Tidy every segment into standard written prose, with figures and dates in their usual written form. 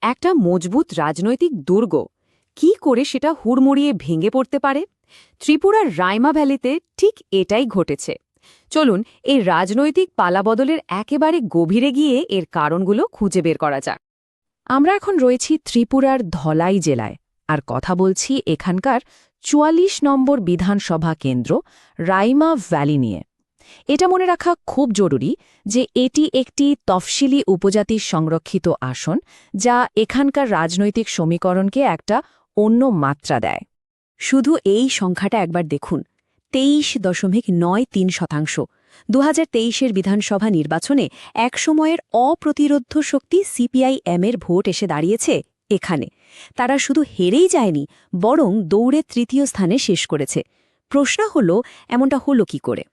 একটা মজবুত রাজনৈতিক দুর্গ কি করে সেটা হুড়মুড়িয়ে ভেঙে পড়তে পারে? ত্রিপুরার রাইমা ভ্যালিতে ঠিক এটাই ঘটেছে। চলুন এই রাজনৈতিক পালাবদলের একেবারে গভীরে গিয়ে এর কারণগুলো খুঁজে বের করা যাক। আমরা এখন রয়েছি ত্রিপুরার ধলাই জেলায়, আর কথা বলছি এখানকার ৪৪ নম্বর বিধানসভা কেন্দ্র রাইমা ভ্যালি নিয়ে। এটা মনে রাখা খুব জরুরি যে এটি একটি তফসিলি উপজাতির সংরক্ষিত আসন, যা এখানকার রাজনৈতিক সমীকরণকে একটা অন্য মাত্রা দেয়। শুধু এই সংখ্যাটা একবার দেখুন, ২৩.৯৩%। ২০২৩-এর বিধানসভা নির্বাচনে একসময়ের অপ্রতিরোধ্য শক্তি সিপিআইএমের ভোট এসে দাঁড়িয়েছে এখানে। তারা শুধু হেরেই যায়নি, বরং দৌড়ে তৃতীয় স্থানে শেষ করেছে। প্রশ্ন হল, এমনটা হলো কি করে?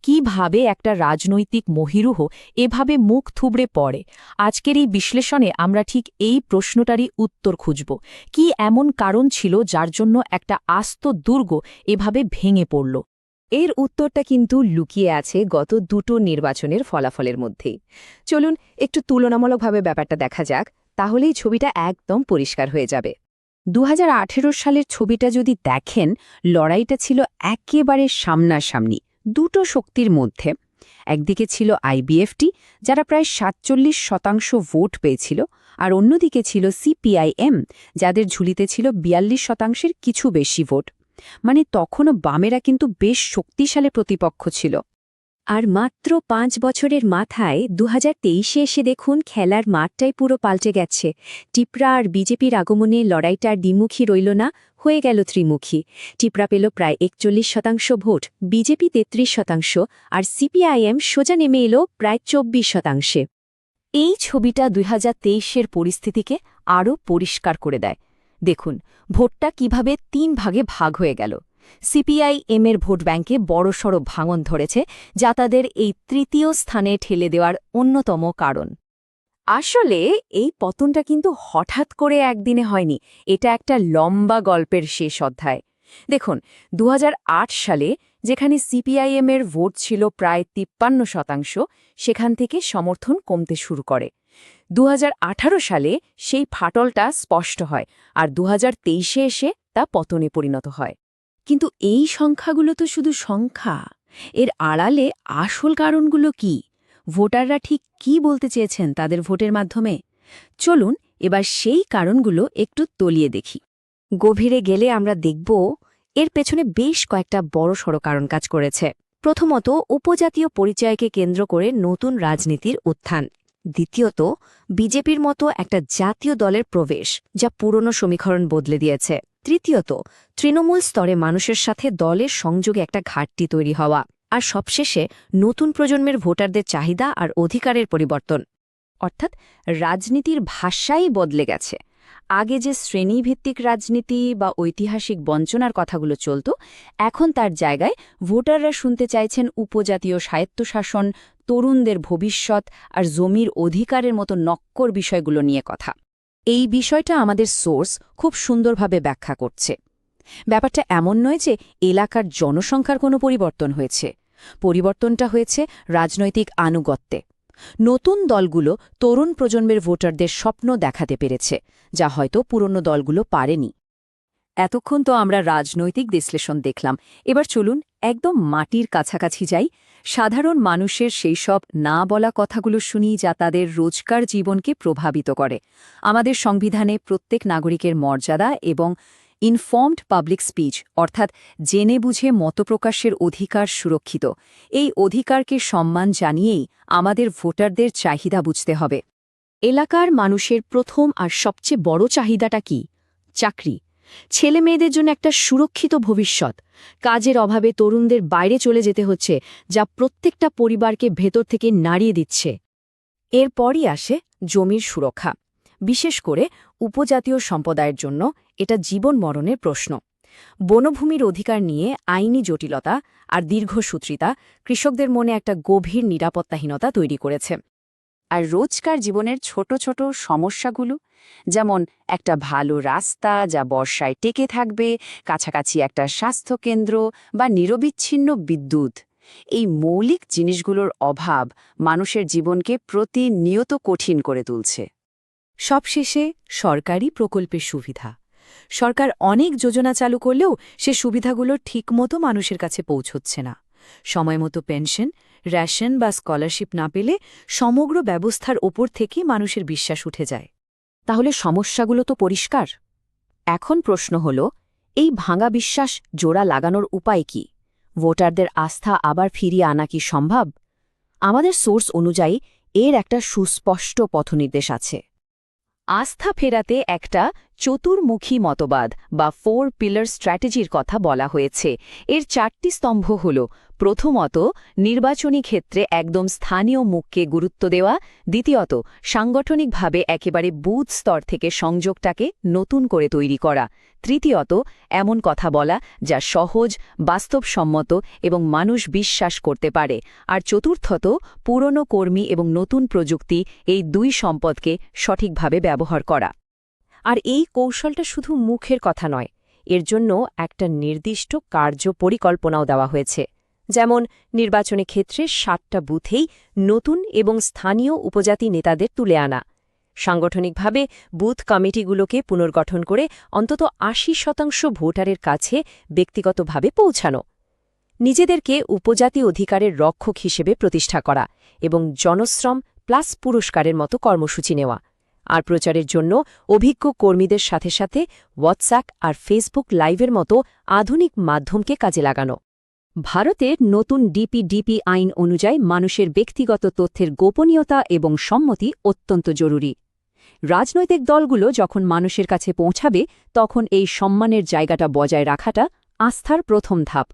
কিভাবে একটা রাজনৈতিক মহিরুহ এভাবে মুখ থুবড়ে পড়ে? আজকের এই বিশ্লেষণে আমরা ঠিক এই প্রশ্নটারই উত্তর খুঁজব। কি এমন কারণ ছিল যার জন্য একটা আস্ত দুর্গ এভাবে ভেঙে পড়ল? এর উত্তরটা কিন্তু লুকিয়ে আছে গত দুটো নির্বাচনের ফলাফলের মধ্যেই। চলুন একটু তুলনামূলকভাবে ব্যাপারটা দেখা যাক, তাহলেই ছবিটা একদম পরিষ্কার হয়ে যাবে। ২০১৮ সালের ছবিটা যদি দেখেন, লড়াইটা ছিল একেবারে সামনাসামনি দুটো শক্তির মধ্যে। একদিকে ছিল আইবিএফটি, যারা প্রায় ৪৭% ভোট পেয়েছিল, আর অন্যদিকে ছিল সিপিআইএম, যাদের ঝুলিতে ছিল ৪২%-এর কিছু বেশি ভোট। মানে তখনও বামেরা কিন্তু বেশ শক্তিশালী প্রতিপক্ষ ছিল। আর মাত্র ৫ বছরের মাথায় ২০২৩-এ এসে দেখুন, খেলার মাঠটাই পুরো পাল্টে গেছে। টিপরা আর বিজেপির আগমনে লড়াইটা আর দ্বিমুখী রইল না, হয়ে গেল ত্রিমুখী। টিপরা পেল প্রায় ৪১% ভোট, বিজেপি ৩৩%, আর সিপিআইএম সোজা নেমে এলো প্রায় ২৪%। এই ছবিটা ২০২৩-এর পরিস্থিতিকে আরও পরিষ্কার করে দেয়। দেখুন ভোটটা কিভাবে ৩ ভাগে ভাগ হয়ে গেল। সিপিআইএমের ভোট ব্যাংকে বড়সড় ভাঙন ধরেছে, যা তাদের এই তৃতীয় স্থানে ঠেলে দেওয়ার অন্যতম কারণ। আসলে এই পতনটা কিন্তু হঠাৎ করে একদিনে হয়নি, এটা একটা লম্বা গল্পের শেষ অধ্যায়। দেখুন ২০০৮ সালে যেখানে সিপিআইএমের ভোট ছিল প্রায় ৫৩%, সেখান থেকে সমর্থন কমতে শুরু করে। ২০১৮ সালে সেই ফাটলটা স্পষ্ট হয়, আর ২০২৩-এ এসে তা পতনে পরিণত হয়। কিন্তু এই সংখ্যাগুলো তো শুধু সংখ্যা। এর আড়ালে আসল কারণগুলো কি? ভোটাররা ঠিক কি বলতে চেয়েছেন তাদের ভোটের মাধ্যমে? চলুন এবার সেই কারণগুলো একটু তলিয়ে দেখি। গভীরে গেলে আমরা দেখব এর পেছনে বেশ কয়েকটা বড়সড় কারণ কাজ করেছে। প্রথমত, উপজাতীয় পরিচয়কে কেন্দ্র করে নতুন রাজনীতির উত্থান। দ্বিতীয়ত, বিজেপির মতো একটা জাতীয় দলের প্রবেশ, যা পুরনো সমীকরণ বদলে দিয়েছে। তৃতীয়ত, তৃণমূল স্তরে মানুষের সাথে দলের সংযোগে একটা ঘাটতি তৈরি হওয়া। আর সবশেষে, নতুন প্রজন্মের ভোটারদের চাহিদা আর অধিকারের পরিবর্তন। অর্থাৎ রাজনীতির ভাষাই বদলে গেছে। আগে যে শ্রেণীভিত্তিক রাজনীতি বা ঐতিহাসিক বঞ্চনার কথাগুলো চলত, এখন তার জায়গায় ভোটাররা শুনতে চাইছেন উপজাতীয় স্বায়ত্তশাসন, তরুণদের ভবিষ্যৎ আর জমির অধিকারের মতো নক্কর বিষয়গুলো নিয়ে কথা। এই বিষয়টা আমাদের সোর্স খুব সুন্দরভাবে ব্যাখ্যা করছে। ব্যাপারটা এমন নয় যে এলাকার জনসংখ্যার কোনো পরিবর্তন হয়েছে। পরিবর্তনটা হয়েছে রাজনৈতিক আনুগত্যে। নতুন দলগুলো তরুণ প্রজন্মের ভোটারদের স্বপ্ন দেখাতে পেরেছে, যা হয়তো পুরনো দলগুলো পারেনি। এতক্ষণ তো আমরা রাজনৈতিক বিশ্লেষণ দেখলাম, এবার চলুন একদম মাটির কাছাকাছি যাই। সাধারণ মানুষের সেই সব না বলা কথাগুলো শুনি, যা তাদের রোজকার জীবনকে প্রভাবিত করে। আমাদের সংবিধানে প্রত্যেক নাগরিকের মর্যাদা এবং ইনফর্মড পাবলিক স্পিচ, অর্থাৎ জেনে বুঝে মতপ্রকাশের অধিকার সুরক্ষিত। এই অধিকারকে সম্মান জানিয়েই আমাদের ভোটারদের চাহিদা বুঝতে হবে। এলাকার মানুষের প্রথম আর সবচেয়ে বড় চাহিদাটা কি? চাকরি। ছেলে মেয়েদের জন্য একটা সুরক্ষিত ভবিষ্যৎ। কাজের অভাবে তরুণদের বাইরে চলে যেতে হচ্ছে, যা প্রত্যেকটা পরিবারকে ভেতর থেকে নাড়িয়ে দিচ্ছে। এরপরই আসে জমির সুরক্ষা। বিশেষ করে উপজাতীয় সম্প্রদায়ের জন্য এটা জীবন মরণের প্রশ্ন। বনভূমির অধিকার নিয়ে আইনি জটিলতা আর দীর্ঘসূত্রিতা কৃষকদের মনে একটা গভীর নিরাপত্তাহীনতা তৈরি করেছে। আর রোজকার জীবনের ছোট ছোট সমস্যাগুলো, যেমন একটা ভালো রাস্তা যা বর্ষায় টেকে থাকবে, কাছাকাছি একটা স্বাস্থ্যকেন্দ্র বা নিরবিচ্ছিন্ন বিদ্যুৎ, এই মৌলিক জিনিসগুলোর অভাব মানুষের জীবনকে প্রতিনিয়ত কঠিন করে তুলছে। সবশেষে সরকারি প্রকল্পের সুবিধা। সরকার অনেক যোজনা চালু করলেও সে সুবিধাগুলো ঠিকমতো মানুষের কাছে পৌঁছচ্ছে না। সময়মতো পেনশন, রেশন বা স্কলারশিপ না পেলে সমগ্র ব্যবস্থার ওপর থেকেই মানুষের বিশ্বাস উঠে যায়। তাহলে সমস্যাগুলো তো পরিষ্কার। এখন প্রশ্ন হল, এই ভাঙা বিশ্বাস জোড়া লাগানোর উপায় কি? ভোটারদের আস্থা আবার ফিরিয়ে আনা কি সম্ভব? আমাদের সোর্স অনুযায়ী এর একটা সুস্পষ্ট পথনির্দেশ আছে। আস্থা ফেরাতে একটা চতুর্মুখী মতবাদ বা 4 পিলার স্ট্র্যাটেজির কথা বলা হয়েছে। এর 4টি স্তম্ভ হল: প্রথমত, নির্বাচনী ক্ষেত্রে একদম স্থানীয় মুখকে গুরুত্ব দেওয়া; দ্বিতীয়ত, সাংগঠনিকভাবে একেবারে বুথ স্তর থেকে সংযোগটাকে নতুন করে তৈরি করা; তৃতীয়ত, এমন কথা বলা যা সহজ, বাস্তবসম্মত এবং মানুষ বিশ্বাস করতে পারে; আর চতুর্থত, পুরনো কর্মী এবং নতুন প্রযুক্তি এই দুই সম্পদকে সঠিকভাবে ব্যবহার করা। আর এই কৌশলটা শুধু মুখের কথা নয়, এর জন্য একটা নির্দিষ্ট কার্যপরিকল্পনাও দেওয়া হয়েছে। যেমন নির্বাচনী ক্ষেত্রে 7টা বুথেই নতুন এবং স্থানীয় উপজাতি নেতাদের তুলে আনা; সাংগঠনিকভাবে বুথ কমিটিগুলোকে পুনর্গঠন করে অন্তত 80% ভোটারের কাছে ব্যক্তিগতভাবে পৌঁছানো; নিজেদেরকে উপজাতি অধিকারের রক্ষক হিসেবে প্রতিষ্ঠা করা এবং জনশ্রম প্লাস পুরস্কারের মতো কর্মসূচি নেওয়া; আর প্রচারের জন্য অভিজ্ঞ কর্মীদের সাথে সাথে হোয়াটসঅ্যাপ আর ফেসবুক লাইভের মতো আধুনিক মাধ্যমকে কাজে লাগানো। ভারতের নতুন ডিপিডিপি আইন অনুযায়ী মানুষের ব্যক্তিগত তথ্যের গোপনীয়তা এবং সম্মতি অত্যন্ত জরুরি। রাজনৈতিক দলগুলো যখন মানুষের কাছে পৌঁছাবে, তখন এই সম্মানের জায়গাটা বজায় রাখাটা আস্থার প্রথম ধাপ।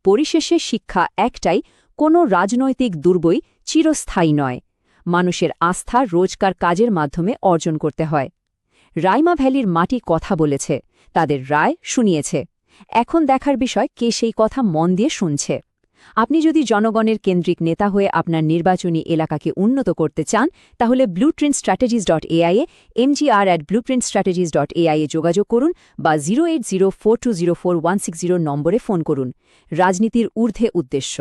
পরিশেষে শিক্ষা একটাই: কোনো রাজনৈতিক দুর্বই চিরস্থায়ী নয়। মানুষের আস্থা রোজকার কাজের মাধ্যমে অর্জন করতে হয়। রাইমা ভ্যালির মাটি কথা বলেছে, তাদের রায় শুনিয়েছে। এখন দেখার বিষয় কে সেই কথা মন দিয়ে শুনছে। আপনি যদি জনগণের কেন্দ্রিক নেতা হয়ে আপনার নির্বাচনী এলাকাকে উন্নত করতে চান, তাহলে blueprintstrategies.ai এ mgr@blueprintstrategies.ai এ যোগাযোগ করুন বা 08042041660 নম্বরে ফোন করুন। রাজনীতির ঊর্ধ্বে উদ্দেশ্য।